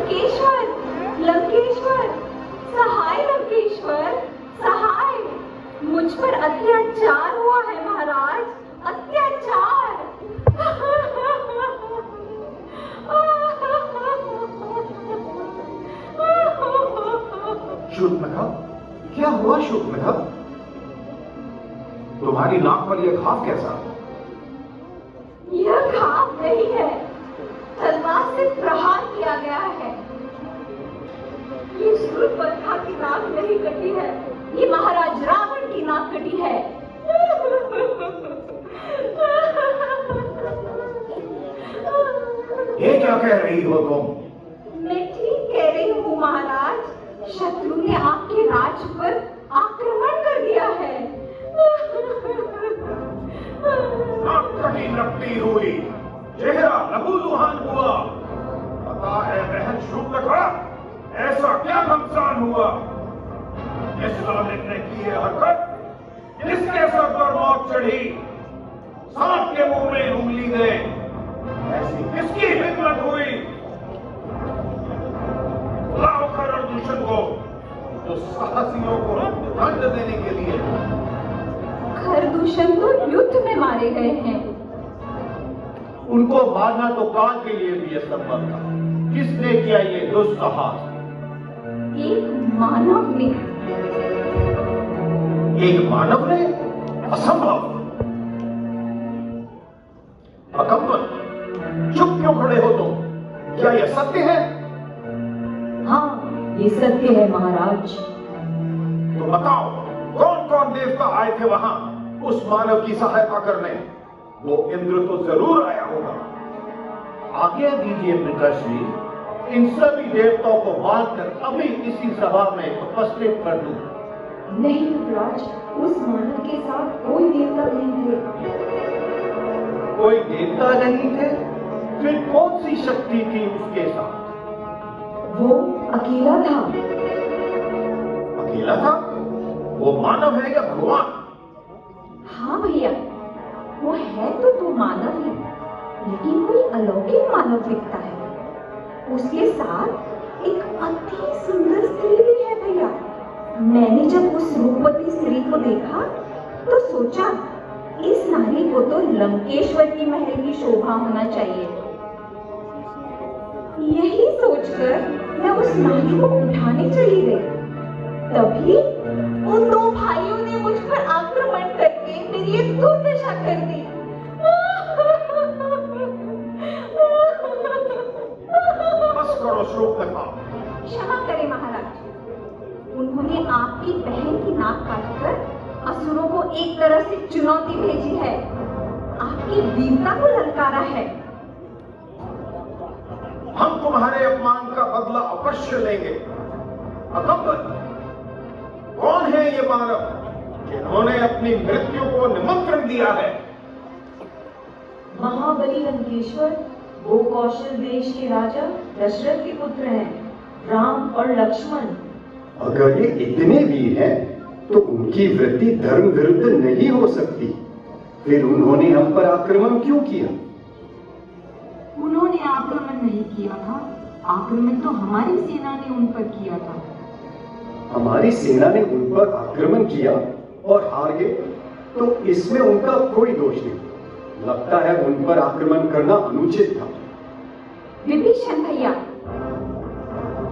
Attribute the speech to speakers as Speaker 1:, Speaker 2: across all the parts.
Speaker 1: लंकेश्वर, लंकेश्वर, सहाय लंकेश्वर, सहाय। मुझ पर अत्याचार हुआ है महाराज, अत्याचार।
Speaker 2: शूर्पणखा, क्या हुआ शूर्पणखा? तुम्हारी नाक पर यह घाव कैसा?
Speaker 1: यह घाव नहीं है, तलवार से प्रहार किया गया है। ये शूर्पणखा की नाक नहीं कटी है, ये महाराज रावण की नाक कटी है।
Speaker 2: ये क्या कह रही हो तुम?
Speaker 1: मैं ठीक कह रही हूँ महाराज, शत्रु ने आपके राज पर आक्रमण कर दिया है।
Speaker 2: नाक कटी नकटी हुई, चेहरा लहूलुहान हुआ। पता है बहन शूर्पणखा, ऐसा क्या घमसान हुआ? इस लालित ने की है हरकत, जिसके सर पर मौत चढ़ी, सांप के मुंह में उंगली दे, ऐसी किसकी हिम्मत हुई? लाओ खरदूषण को, जो साहसियों को दंड देने के लिए।
Speaker 1: खरदूषण तो युद्ध में मारे गए हैं।
Speaker 3: उनको मारना तो काल के लिए भी असंभव था। किसने किया ये दुस्साहस?
Speaker 1: एक मानव ने।
Speaker 2: एक मानव ने? असंभव। अकम्मल, चुप क्यों खड़े हो तुम? क्या यह सत्य है?
Speaker 4: हाँ, ये सत्य है महाराज।
Speaker 2: तो बताओ, कौन कौन देवता आए थे वहां उस मानव की सहायता करने? वो इंद्र तो जरूर आया होगा।
Speaker 3: आज्ञा दीजिए पिताश्री, इन सभी देवताओं को मारकर अभी इसी सभा में उपस्थित कर दूं।
Speaker 4: नहीं युवराज, उस मानव के साथ कोई देवता नहीं थे।
Speaker 3: कोई देवता नहीं थे? फिर कौन सी शक्ति थी उसके साथ?
Speaker 4: वो अकेला था।
Speaker 2: अकेला था? वो मानव है या भगवान?
Speaker 1: हाँ भैया, वो है तो मानव ही, लेकिन कोई अलौकिक मानव दिखता है। उसके साथ एक अति सुंदर स्त्री भी है भैया। मैंने जब उस रूपवती स्त्री को देखा तो सोचा, इस नारी को तो लंकेश्वर की महल की शोभा होना चाहिए। यही सोचकर मैं उस नारी को उठाने चली गई। तभी उन दो भाइयों ने मुझ पर आक्रमण करके मेरी ये दुर्दशा कर दी।
Speaker 2: बस करो शूर्पणखा।
Speaker 1: क्षमा करें महाराज, उन्होंने आपकी बहन की नाक काटकर असुरों को एक तरह से चुनौती भेजी है, आपकी वीरता को ललकारा है।
Speaker 2: हम तुम्हारे अपमान का बदला अवश्य लेंगे। अकम्मल, कौन है ये मानव जिन्होंने अपनी मृत्यु को निमंत्रण दिया है?
Speaker 4: महाबली लंकेश्वर, वो कौशल देश के राजा दशरथ के पुत्र हैं, राम और लक्ष्मण।
Speaker 5: अगर ये इतने वीर हैं, तो उनकी वृत्ति धर्म विरुद्ध नहीं हो सकती। फिर उन्होंने हम पर आक्रमण क्यों किया?
Speaker 4: उन्होंने आक्रमण नहीं किया था, आक्रमण तो हमारी सेना ने उन पर किया था।
Speaker 5: हमारी सेना ने उन पर आक्रमण किया और हार गए, तो इसमें उनका कोई दोष नहीं। लगता है उन पर आक्रमण करना अनुचित था।
Speaker 1: विभीषण भैया,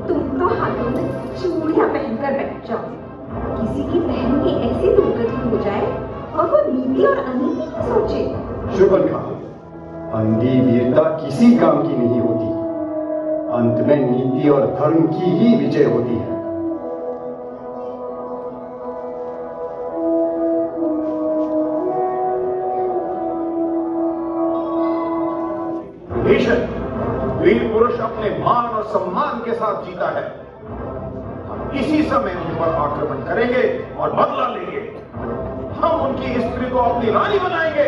Speaker 1: तुम तो हाथों में चूड़ियां पहनकर बैठ जाओ। किसी की बहन की ऐसी दुर्गति हो जाए और वो नीति और अनीति की सोचे।
Speaker 5: शूर्पणखा, अंधी वीरता किसी काम की नहीं होती। अंत में नीति और धर्म की ही विजय होती है।
Speaker 2: विभीषण, वीर पुरुष अपने मान और सम्मान के साथ जीता है। हम इसी समय उन पर आक्रमण करेंगे और बदला लेंगे। हम उनकी स्त्री को अपनी रानी बनाएंगे।